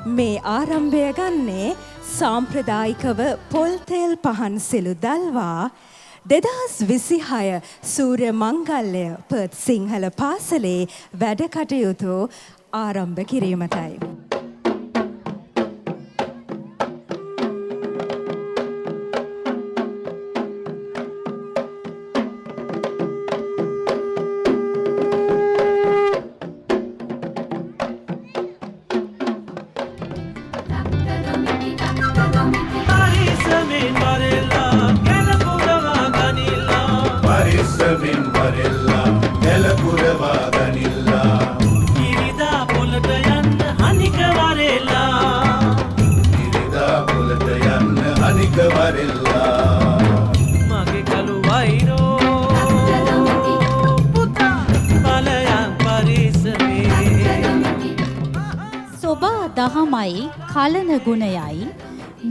මේ ආරම්භය ගන්නේ සාම්ප්‍රදායිකව පොල් තෙල් පහන් සිලු දල්වා 2026 සූර්ය මංගල්‍ය පර්ත් සිංහල පාසලේ වැඩ කටයුතු ආරම්භ කිරීමටයි. දහමයි කලන ගුණයයි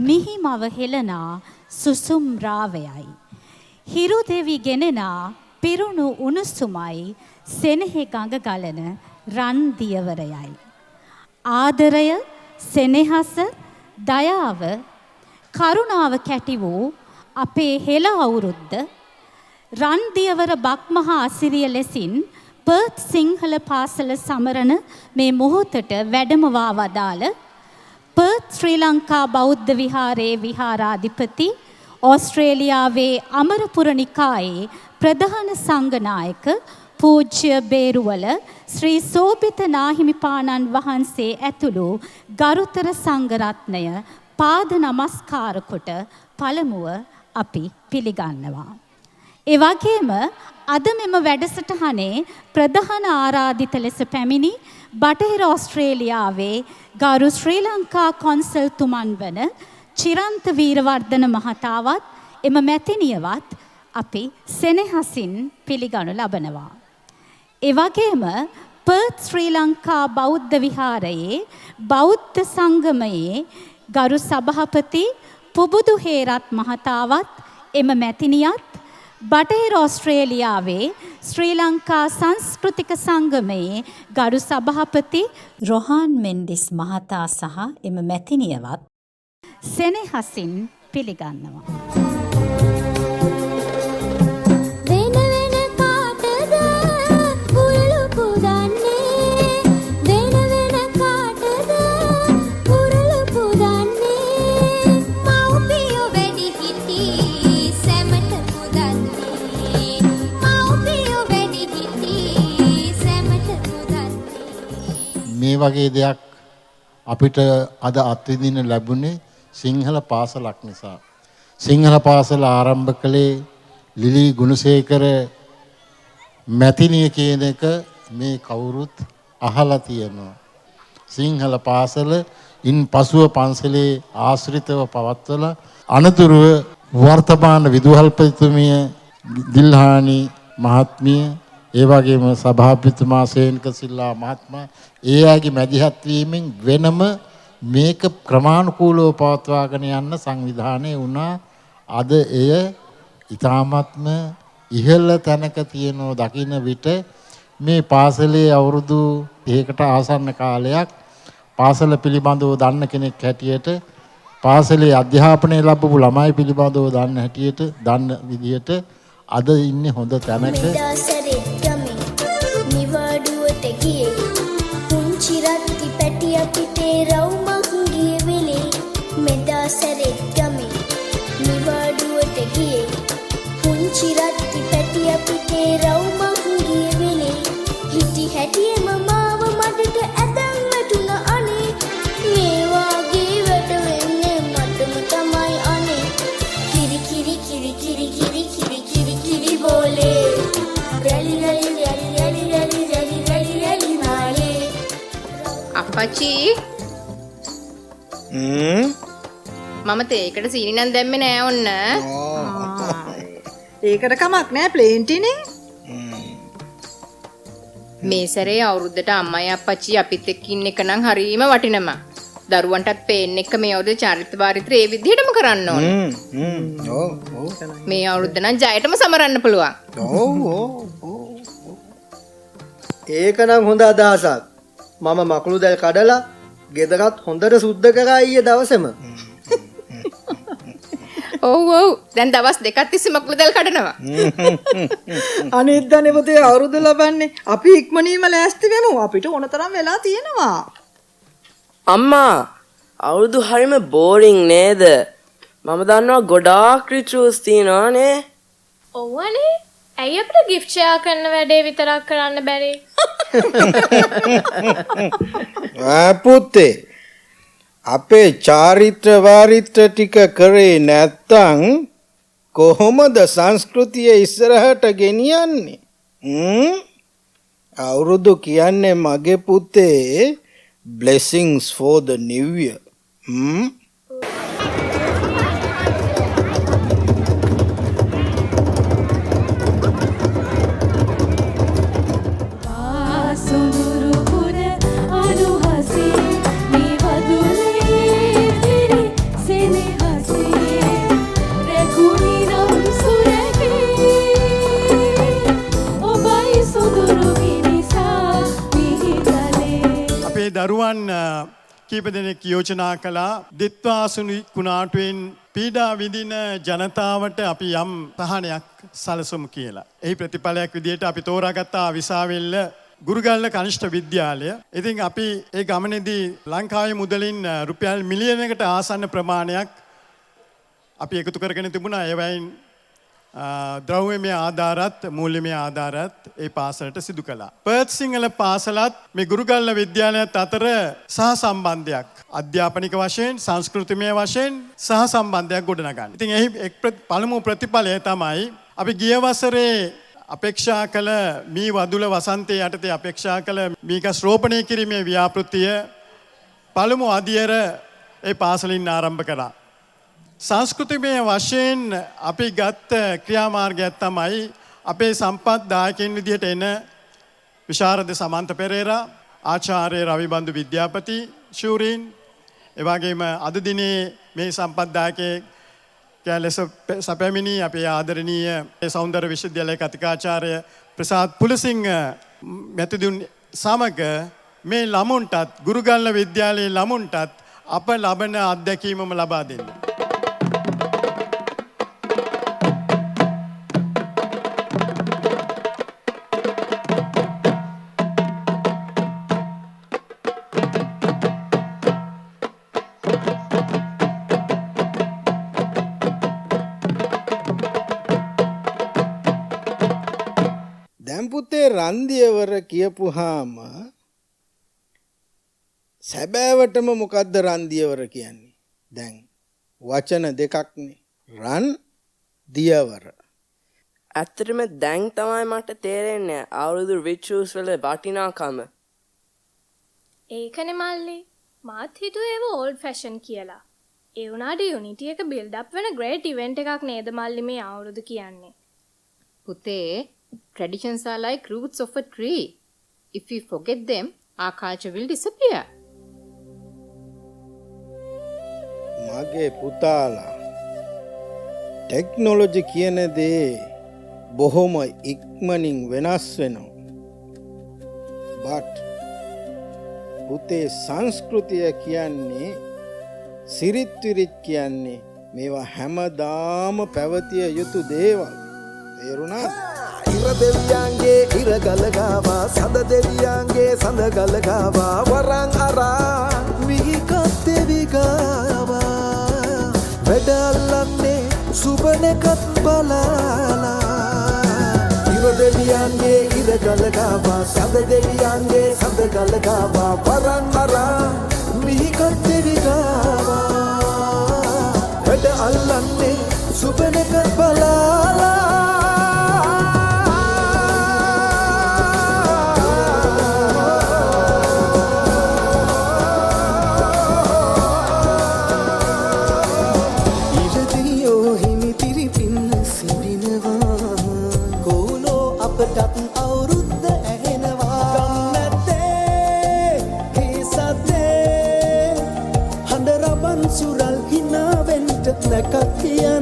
මිහිමව හෙළනා සුසුම් රාවයයි හිරු දෙවි ගෙනෙනා පිරුණු උණුසුමයි සෙනෙහි ගඟ ගලන රන් දියවරයයි ආදරය සෙනෙහස දයාව කරුණාව කැටි වූ අපේ හෙළ අවුරුද්ද රන් දියවර බක්මහා අසිරිය ලෙසින් පර්ත් සිංහල පාසල සමරන මේ මොහොතට වැඩමවා වදාළ පර්ත් ශ්‍රී ලංකා බෞද්ධ විහාරයේ විහාරාධිපති ඕස්ට්‍රේලියාවේ අමරපුර නිකායේ ප්‍රධාන සංඝනායක පූජ්‍ය බේරුවල ශ්‍රී සෝභිත නාහිමිපාණන් වහන්සේ ඇතුළු ගරුතර සංඝරත්නය පාද නමස්කාර කොට පළමුව අපි පිළිගන්නවා. ඒ වගේම අද මෙම වැඩසටහනේ ප්‍රධාන ආරාධිත ලෙස පැමිණි බටහිර ඕස්ට්‍රේලියාවේ ගරු ශ්‍රී ලංකා කොන්සල්තුමන් වන චිරන්ත වීරවර්ධන මහතාවත් එම මැතිනියවත් අපි සෙනෙහසින් පිළිගනු ලබනවා. ඒ වගේම පර්ත් ශ්‍රී ලංකා බෞද්ධ විහාරයේ බෞද්ධ සංගමයේ ගරු සභාපති පුබුදු හේරත් මහතාවත් එම මැතිනියත් බටහිර ඕස්ට්‍රේලියාවේ ශ්‍රී ලංකා සංස්කෘතික සංගමයේ ගරු සභාපති රොහාන් මෙන්ඩිස් මහතා සහ එම මැතිනියවත් සෙනෙහසින් පිළිගන්නවා. මේ වගේ දෙයක් අපිට අද අත්විඳින්න ලැබුණේ සිංහල පාසලක් නිසා. සිංහල පාසල ආරම්භ කළේ ලිලී ගුණසේකර මැතිනිය කියන එක මේ කවුරුත් අහලා තියෙනවා. සිංහල පාසල ඉන් පසුව පන්සලේ ආශ්‍රිතව පවත්වලා අනතුරුව වර්තමාන විදුහල්පතිතුමිය දිල්හානි මහත්මිය ඒ වගේම සභාපතිතුමා සේන්ක සිල්ලා මහත්මයා ඒ ආගේ මැදිහත් වීමෙන් වෙනම මේක ක්‍රමානුකූලව පවත්වාගෙන යන්න සංවිධානය වුණා. අද එය ඊ타ත්ම ඉහළ තැනක තියෙනෝ දකින්න විට මේ පාසලේ අවුරුදු 1කට ආසන්න කාලයක් පාසල පිළිබඳව දන්න කෙනෙක් හැටියට පාසලේ අධ්‍යාපනය ලැබපු ළමයි පිළිබඳව දන්න හැටියට දන්න විදිහට අද ඉන්නේ හොඳ තැනක. චිරත්ති පැටිය පිටේ රවුමක් ගිය වෙලේ මෙදා සැරෙත් ගමේ නිවාඩුවට ගියේ පුංචි රත්ති පැටිය පිටේ රවුමක් ගිය වෙලේ හිටි හැටියම මාව මඩට ඇදන් වැටුණ අනේ මේ වාගේ වැඩ වෙන්නේ මටම තමයි අනේ කිරි කිරි කිරි කිරි කිරි කිරි කිරි කිරි බෝලේ රැලි රැලි රැලි රැලි රැලි රැලි රැලි රැලි මාලේ අප්පච්චි මම තේකට සීනි නම් දැම්මේ නෑ ඔන්න. ඒකට කමක් නෑ ප්ලේන්ටිනේ. මේ සැරේ අවුරුද්දට අම්මයි අප්පච්චි අපිත් එක්ක ඉන්න එක නම් හරීම වටිනවා. දරුවන්ටත් පේන්න එක මේ අවුරුද්දේ චාරිත්‍ර වාරිත්‍ර ඒ විදිහටම කරන්න ඕන. මේ අවුරුද්ද නම් ජයටම සමරන්න පුළුවන්. ඒක නම් හොඳ අදහසක්. මම මකුළු දැල් කඩලා ගෙදරත් හොඳට සුද්ධ කරා ඊයේ දවසේම. ඔව් ඔව්. දැන් දවස් දෙකක් තිස්සේ මකුළු දැල් කඩනවා. අනිද්දානේ පුතේ අවුරුදු ලබන්නේ. අපි ඉක්මනින්ම ලෑස්ති වෙමු. අපිට ඕන තරම් වෙලා තියෙනවා. අම්මා අවුරුදු හරිම බෝරිං නේද? මම දන්නවා ගොඩාක් රිචුවල්ස් තියෙනවානේ. ඔව්වනේ. ඇයි අපිට gift share කරන වැඩේ විතරක් කරන්න බැරි? පුතේ අපේ චාරිත්‍ර වාරිත්‍ර ටික කරේ නැත්තම් කොහොමද සංස්කෘතිය ඉස්සරහට ගෙනියන්නේ? අවුරුදු කියන්නේ මගේ පුතේ blessings for the new year. දරුවන් කීප දෙනෙක් යෝජනා කළා දිත්වාසුනි කුණාටුවෙන් පීඩා විඳින ජනතාවට අපි යම් සහනයක් සැලසමු කියලා. එහි ප්‍රතිඵලයක් විදිහට අපි තෝරාගත්ත විසාවෙල්ල ගුරුගල්ල කනිෂ්ඨ විද්‍යාලය. ඉතින් අපි ඒ ගමනේදී ලංකාවේ මුදලින් රුපියල් මිලියනයකට ආසන්න ප්‍රමාණයක් අපි එකතු කරගෙන තිබුණා. ඒවයින් ද්‍රව්‍යමය ආධාරත් මූල්‍යමය ආධාරත් ඒ පාසලට සිදු කළා. පර්ත් සිංහල පාසලත් මේ ගුරුගල්ල විද්‍යාලයත් අතර සහසම්බන්ධයක් අධ්‍යාපනික වශයෙන් සංස්කෘතිමය වශයෙන් සහසම්බන්ධයක් ගොඩනගන්න. ඉතින් එහි පළමු ප්‍රතිඵලය තමයි අපි ගිය වසරේ අපේක්ෂා කළ මී වදුල වසන්තයේ යටතේ අපේක්ෂා කළ මීගස් රෝපණය කිරීමේ ව්‍යාපෘතිය පළමු අදියර ඒ පාසලින් ආරම්භ කළා. සංස්කෘතිමය වශයෙන් අපි ගත්ත ක්‍රියාමාර්ගයක් තමයි අපේ සම්පත් දායකයන් විදිහට එන විශාරද සමන්ත පෙරේරා, ආචාර්ය රවිබන්දු විද්‍යාපති ශූරීන්, එවැගේම අද දිනේ මේ සම්පත් දායකයෙක් ලෙස සැපැමිණි අපේ ආදරණීය සෞන්දර්ය විශ්වවිද්‍යාලයේ කතිකාචාර්ය ප්‍රසාද් පුලසිංහ මැතිතුන් සමග මේ ළමුන්ටත් ගුරුගල්ල විද්‍යාලයේ ළමුන්ටත් අප ලබන අත්දැකීමම ලබා දෙන්න. රන්දියවර කියපුහාම සැබෑවටම මොකද්ද රන්දියවර කියන්නේ? දැන් වචන දෙකක්නේ. රන් දියවර. ඇත්තටම දැන් තමයි මට තේරෙන්නේ අවුරුදු රිචුවල්ස් වල වටිනාකම. ඒකනේ මල්ලි. මාත් හිතුවේ ඒව ඕල්ඩ් ෆැෂන් කියලා. ඒ වුණාට යුනිටි එක බිල්ඩ් අප් වෙන ග්‍රේට් ඉවෙන්ට් එකක් නේද මල්ලි මේ අවුරුදු කියන්නේ. පුතේ traditions are like roots of a tree. If we forget them, our culture will disappear. මගේ පුතාලා ටෙක්නොලොජි කියන දේ බොහොම ඉක්මනින් වෙනස් වෙනවා. but පුතේ සංස්කෘතිය කියන්නේ සිරිත් විරිත් කියන්නේ මේවා හැමදාම පැවතිය යුතු දේවල්. තේරුණාද? ඉර දෙවියන්ගේ ඉර ගලගාවා සඳ දෙවියන්ගේ සඳ ගලගාවා වරන් අරා මිහිකත් දෙවිගාවා වැඩ අල්ලන්නේ සුබනකත් බලාලා ඉර දෙවියන්ගේ ඉර ගලගාවා සඳ දෙවියන්ගේ සඳ ගලගාවා වරන් අරා මිහිකත් දෙවිගාවා වැඩ අල්ලන්නේ සුබනකත් බලාලා Nakatiya